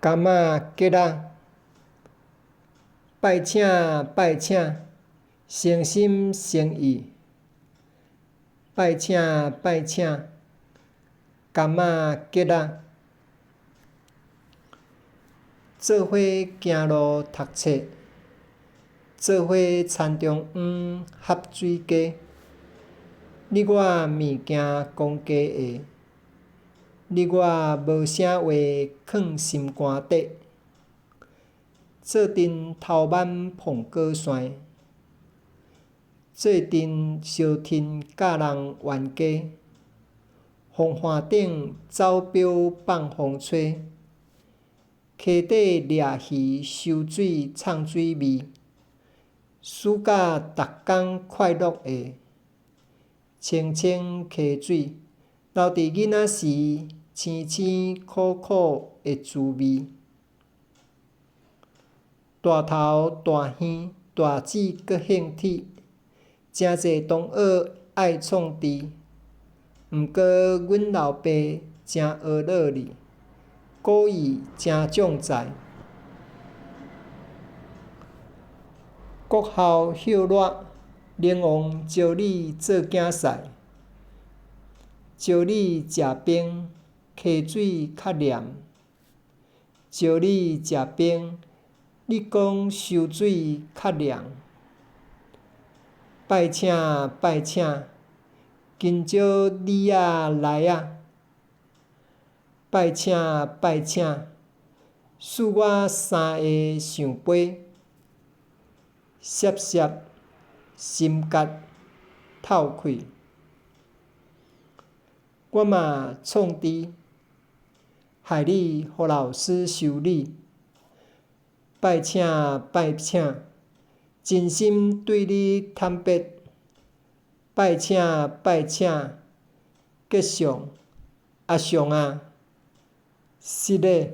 柑仔结仔，拜请拜请，诚心诚意。拜请拜请，柑仔结仔，做伙行路读册，做伙田中央合水家。你我物件讲价下，你我无啥话囥心肝底。做阵头挽碰果山，做阵相挺甲人冤家。风岸顶走表放风吹，溪底掠鱼收水创水味。暑假逐工快乐下，清清溪水，留伫囡仔时青青苦苦的滋味。大头大耳大姊阁兴起，真侪同学爱创治。毋过阮老爸真学乐哩，古语真壮哉。国校休热，宁王招你做竞赛。招你食冰，溪水较凉。招你食冰，你讲收水较凉。拜请拜请，今朝你仔来啊！拜请拜请，赐我3个象杯。涩涩，心结透开。我嘛创治，害你互老师修理。拜请拜请，真心对你坦白。拜请拜请，结上阿上啊，失礼。